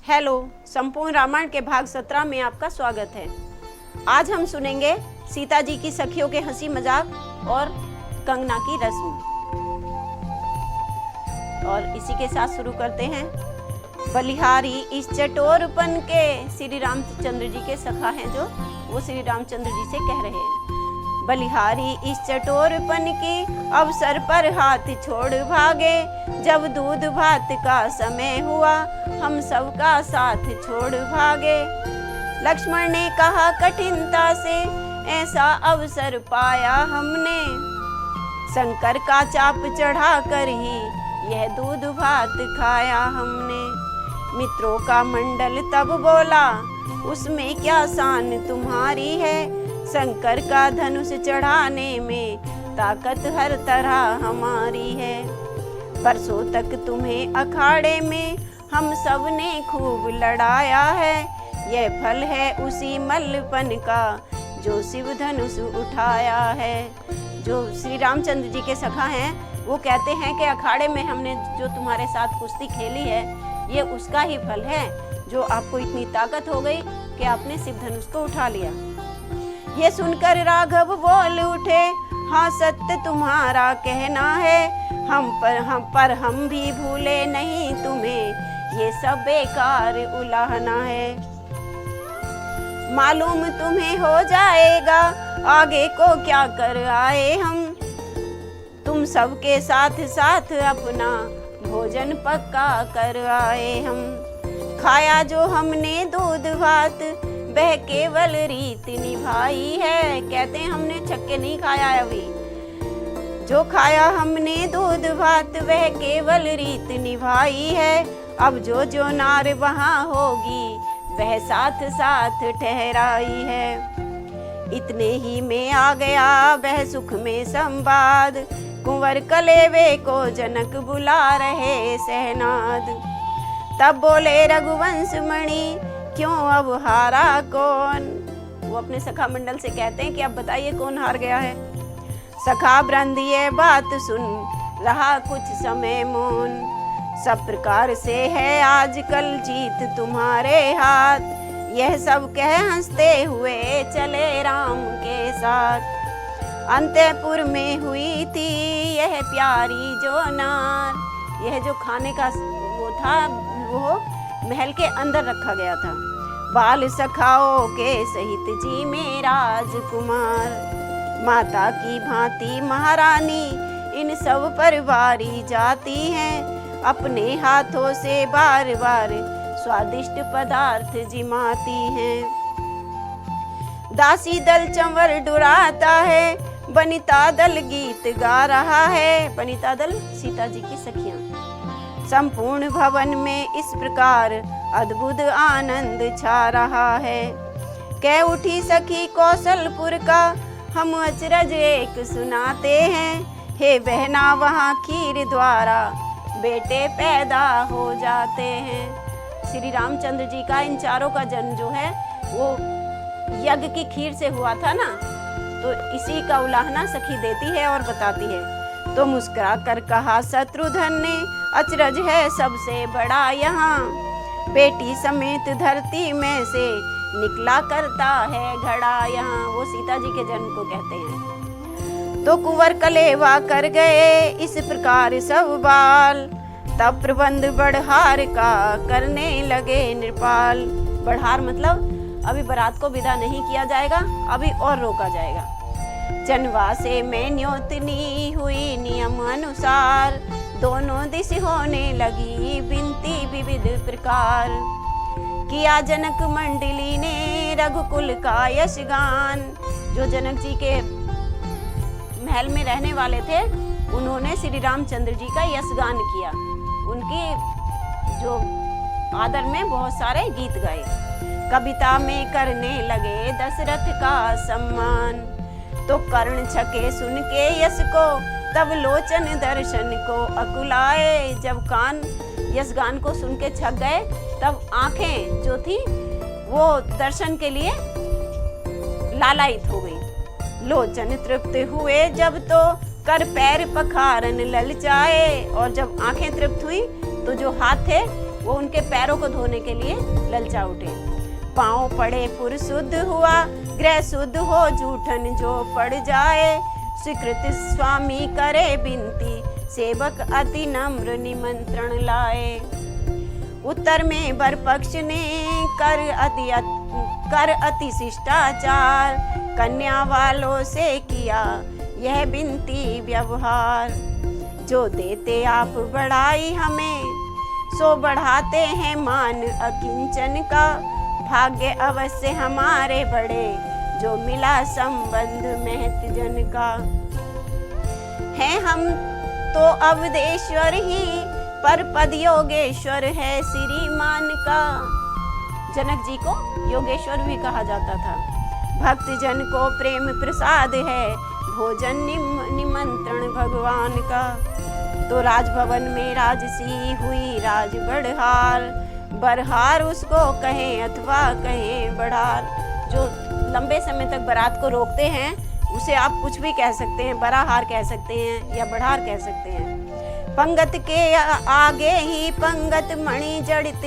Hello, संपूर्ण रामायण के भाग 17 में आपका स्वागत है। आज हम सुनेंगे सीता जी की सखियों के हंसी मजाक और कंगना की रस्म। और इसी के साथ शुरू करते हैं। बलिहारी इस चटोरपन के, श्री रामचंद्र जी के सखा हैं जो वो श्री रामचंद्र जी से कह रहे हैं। बलिहारी इस चटोरपन की अवसर पर हाथ छोड़ भागे, जब दूध भात का समय हुआ हम सबका साथ छोड़ भागे। लक्ष्मण ने कहा कठिनता से ऐसा अवसर पाया हमने, शंकर का चाप चढ़ा कर ही यह दूध भात खाया हमने। मित्रों का मंडल तब बोला उसमें क्या शान तुम्हारी है, शंकर का धनुष चढ़ाने में ताकत हर तरह हमारी है। बरसों तक तुम्हें अखाड़े में हम सब ने खूब लड़ाया है, यह फल है उसी मल्लपन का जो शिव धनुष उठाया है। जो श्री रामचंद्र जी के सखा हैं वो कहते हैं कि अखाड़े में हमने जो तुम्हारे साथ कुश्ती खेली है ये उसका ही फल है, जो आपको इतनी ताकत हो गई कि आपने शिव धनुष को उठा लिया। ये सुनकर राघव बोल उठे, हाँ सत्य तुम्हारा कहना है, हम भी भूले नहीं तुम्हें ये सब बेकार उलाहना है। मालूम तुम्हें हो जाएगा आगे को क्या कर आए हम, तुम सबके साथ साथ अपना भोजन पक्का कर आए हम। खाया जो हमने दूध भात वह केवल रीत निभाई है, कहते हैं हमने छक्के नहीं खाया अभी, जो खाया हमने दूध भात वह केवल रीत निभाई है। अब जो जो नार वहाँ होगी वह साथ साथ ठहराई है। इतने ही में आ गया वह सुख में संवाद, कुंवर कलेवे को जनक बुला रहे सहनाद। तब बोले रघुवंश मणि क्यों अब हारा कौन, वो अपने सखा मंडल से कहते हैं कि अब बताइए कौन हार गया है। सखा वृंद ये बात सुन रहा कुछ समय मौन, सब प्रकार से है आजकल जीत तुम्हारे हाथ, यह सब कह हंसते हुए चले राम के साथ। अंतपुर में हुई थी यह प्यारी जो नार, यह जो खाने का वो था वो महल के अंदर रखा गया था। बाल सखाओं के सहित जी में राजकुमार, माता की भांति महारानी इन सब पर वारी जाती हैं, अपने हाथों से बार बार स्वादिष्ट पदार्थ जिमाती हैं। दासी दल चंवर डुराता है, बनिता दल गीत गा रहा है। बनिता दल सीता जी की सखियां। संपूर्ण भवन में इस प्रकार अद्भुत आनंद छा रहा है। कह उठी सखी कौशलपुर का हम अचरज एक सुनाते हैं, हे बहना वहाँ खीर द्वारा बेटे पैदा हो जाते हैं। श्री रामचंद्र जी का इन चारों का जन्म जो है वो यज्ञ की खीर से हुआ था ना, तो इसी का उलाहना सखी देती है और बताती है। तो मुस्कुरा कर कहा शत्रुघ्न ने अचरज है सबसे बड़ा यहाँ, बेटी समेत धरती में से निकला करता है घड़ा यहाँ, वो सीता जी के जन्म को कहते हैं। तो कुंवर कलेवा कर गए इस प्रकार सब बाल, तब प्रबंध बढ़हार का करने लगे नृपाल। बढ़हार मतलब अभी बारात को विदा नहीं किया जाएगा, अभी और रोका जाएगा। जनवासे में न्योतनी हुई नियम अनुसार, दोनों दिश होने लगी बिनती विविध प्रकार। किया जनक मंडली ने रघुकुल का यशगान, जो जनक जी के महल में रहने वाले थे उन्होंने श्री रामचंद्र जी का यशगान किया, उनकी जो आदर में बहुत सारे गीत गाए। कविता में करने लगे दशरथ का सम्मान, तो कर्ण छके सुन के यश को तब लोचन दर्शन को अकुलाए। जब कान यश गान को सुन के छक गए तब आंखें जो थी वो दर्शन के लिए लालायित हो गई। लोचन तृप्त हुए जब तो कर पैर पखारन ललचाए, और जब आंखें तृप्त हुई तो जो हाथ थे वो उनके पैरों को धोने के लिए ललचा उठे। पाँव पड़े पुर शुद्ध हुआ, गृह शुद्ध हो जूठन जो पड़ जाए। स्वीकृत स्वामी करे बिनती, सेवक अति नम्र निमंत्रण लाए। उत्तर में वर पक्ष ने कर अति शिष्टाचार, कन्या वालों से किया यह बिनती व्यवहार। जो देते आप बढ़ाई हमें, सो बढ़ाते हैं मान अकिंचन का। भाग्य अवश्य हमारे बड़े, जो मिला संबंध महत जन का। है हम तो अवधेश्वर ही, पर पद योगेश्वर है श्रीमान का। जनक जी को योगेश्वर भी कहा जाता था। भक्त जन को प्रेम प्रसाद है, भोजन निमंत्रण भगवान का। तो राजभवन में राजसी हुई राज बढ़हार, बरहार उसको कहें अथवा कहें बढ़ार। जो लंबे समय तक बारात को रोकते हैं उसे आप कुछ भी कह सकते हैं, बराहार कह सकते हैं या बढ़ार कह सकते हैं। पंगत के आगे ही पंगत मणि जड़ित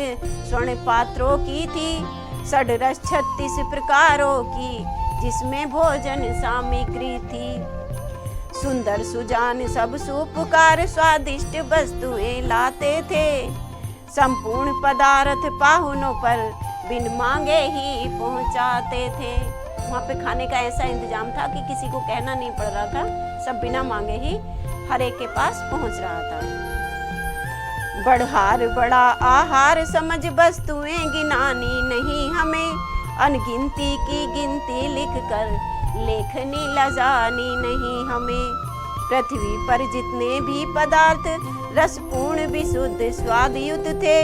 स्वर्ण पात्रों की थी, षड्रस 36 प्रकारों की जिसमें भोजन सामग्री थी। सुंदर सुजान सब सुपुकार स्वादिष्ट वस्तुएं लाते थे, संपूर्ण पदार्थ पाहुनों पर बिन मांगे ही पहुंचाते थे। वहाँ पे खाने का ऐसा इंतजाम था कि किसी को कहना नहीं पड़ रहा था, सब बिना मांगे ही हर एक के पास पहुंच रहा था। बढ़हार बड़ा आहार समझ वस्तुएं गिनानी नहीं हमें, अनगिनती की गिनती लिख कर लेखनी लजानी नहीं हमें। पृथ्वी पर जितने भी पदार्थ रसपूर्ण विशुद्ध स्वादयुक्त थे,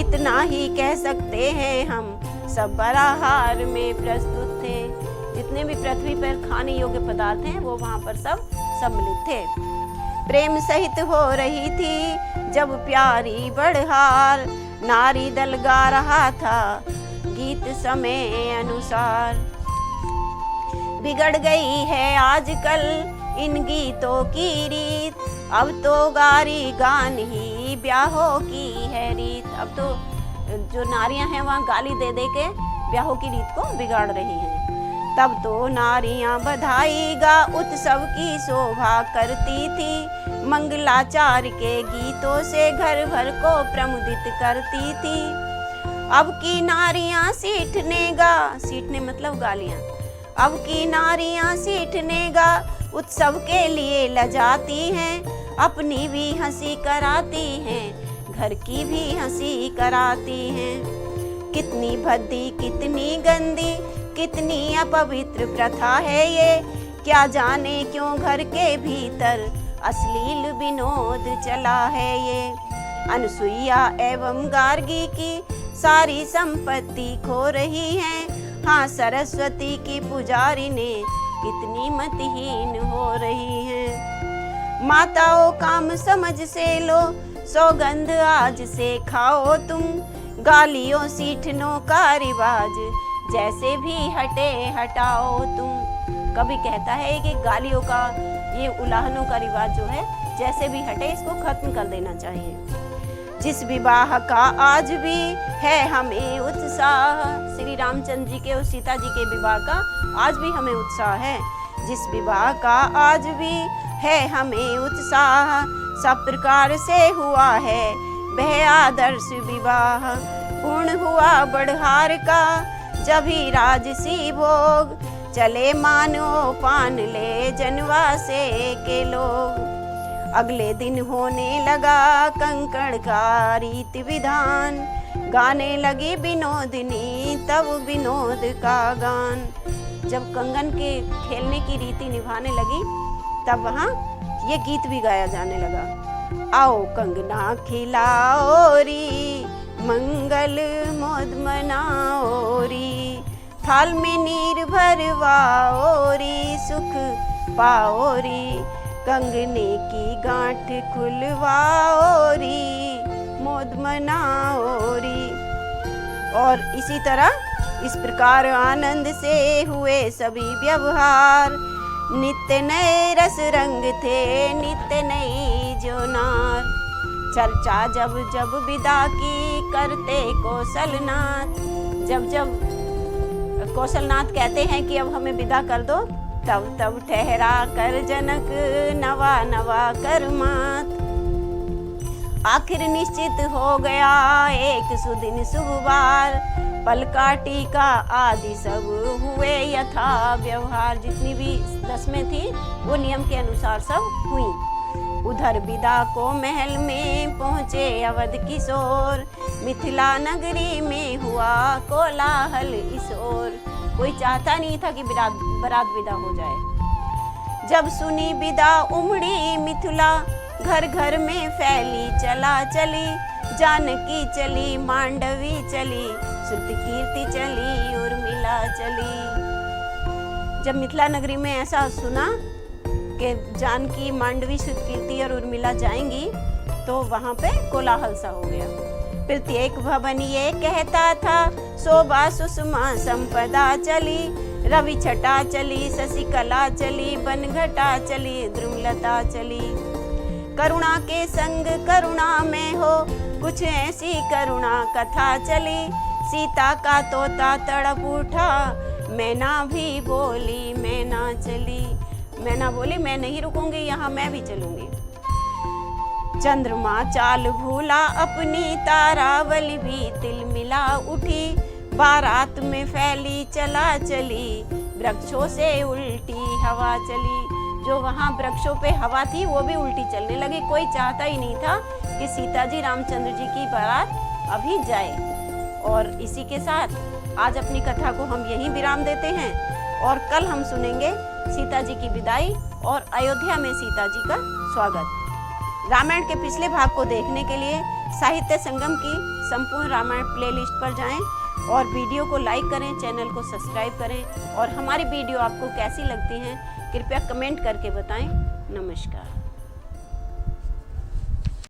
इतना ही कह सकते हैं हम सब बराहार में प्रस्तुत थे। जितने भी पृथ्वी पर खाने योग्य पदार्थ हैं वो वहाँ पर सब सम्मिलित थे। प्रेम सहित हो रही थी जब प्यारी बढ़हार, नारी दल गा रहा था गीत समय अनुसार। बिगड़ गई है आजकल इन गीतों की रीत, अब तो गारी गान ही ब्याहों की है रीत। अब तो जो नारियां हैं वहाँ गाली दे दे के ब्याहों की रीत को बिगाड़ रही हैं। तब तो नारियां बधाई गा उत्सव की शोभा करती थी, मंगलाचार के गीतों से घर भर को प्रमुदित करती थी। अब की नारियां सीटने गा, सीटने मतलब गालियां, अब की नारियां सीटने गा उत्सव के लिए लजाती हैं, अपनी भी हंसी कराती हैं, घर की भी हंसी कराती हैं। कितनी भद्दी कितनी गंदी कितनी अपवित्र प्रथा है ये, क्या जाने क्यों घर के भीतर अश्लील विनोद चला है ये। अनसुईया एवं गार्गी की सारी संपत्ति खो रही है, हाँ सरस्वती की पुजारी ने कितनी मतहीन हो रही है। माताओं काम समझ से लो सौगंध आज से खाओ तुम, गालियों सीठनों का रिवाज जैसे भी हटे हटाओ तुम। कभी कहता है कि गालियों का ये उलाहनों का रिवाज जो है जैसे भी हटे इसको खत्म कर देना चाहिए। जिस विवाह का आज भी है हमें उत्साह, श्री रामचंद्र जी के और सीता जी के विवाह का आज भी हमें उत्साह है। जिस विवाह का आज भी है हमें उत्साह, सब प्रकार से हुआ है वह आदर्श विवाह। पूर्ण हुआ बढ़हार का जब ही राजसी भोग, चले मानो पान ले जनवा से के लोग। अगले दिन होने लगा कंकड़ का रीत विधान, गाने लगी विनोदिनी तब विनोद का गान। जब कंगन के खेलने की रीति निभाने लगी तब वहाँ ये गीत भी गाया जाने लगा। आओ कंगना खिलाओ री, मंगल मोद मनाओ री, थाल में नीर भरवाओ री, सुख पाओ री, कंगने की गांठ खुलवाओ री, मोद मनाओ री। और इसी तरह इस प्रकार आनंद से हुए सभी व्यवहार, नित्य नए रस रंग थे नित्य नई जोनार। चर्चा जब जब विदा की करते कौशलनाथ। जब जब कौशलनाथ कहते हैं कि अब हमें विदा कर दो, तब तब ठहरा कर जनक नवा नवा कर मात। आखिर निश्चित हो गया एक सुदिन शुभवार, पलका टीका आदि सब हुए यथा व्यवहार। जितनी भी रस्में थी वो नियम के अनुसार सब हुई। उधर विदा को महल में पहुँचे अवध किशोर, मिथिला नगरी में हुआ कोलाहल इस ओर। कोई चाहता नहीं था कि बारात विदा हो जाए। जब सुनी विदा उमड़ी मिथिला, घर घर में फैली चला चली। जानकी चली, मांडवी चली, श्रुति कीर्ति चली, उर्मिला चली। जब मिथिला नगरी में ऐसा सुना कि जानकी, मांडवी, श्रुति कीर्ति और उर्मिला जाएंगी, तो वहां पे कोलाहल सा हो गया। प्रत्येक भवन ये कहता था, शोभा सुषमा संपदा चली। रवि छटा चली, शशिकला चली, बनघटा चली, द्रुमलता चली। करुणा के संग करुणा में हो, कुछ ऐसी करुणा कथा चली। सीता का तोता तड़प उठा, मैना भी बोली मैना चली। मैना बोली मैं नहीं रुकूंगी, यहाँ मैं भी चलूंगी। चंद्रमा चाल भूला अपनी, तारावली भी तिल मिला उठी। बारात में फैली चला चली, वृक्षों से उल्टी हवा चली। जो वहाँ वृक्षों पे हवा थी वो भी उल्टी चलने लगी। कोई चाहता ही नहीं था कि सीता जी रामचंद्र जी की बारात अभी जाए। और इसी के साथ आज अपनी कथा को हम यहीं विराम देते हैं, और कल हम सुनेंगे सीता जी की विदाई और अयोध्या में सीता जी का स्वागत। रामायण के पिछले भाग को देखने के लिए साहित्य संगम की संपूर्ण रामायण प्लेलिस्ट पर जाएं और वीडियो को लाइक करें, चैनल को सब्सक्राइब करें, और हमारी वीडियो आपको कैसी लगती हैं कृपया कमेंट करके बताएं। नमस्कार।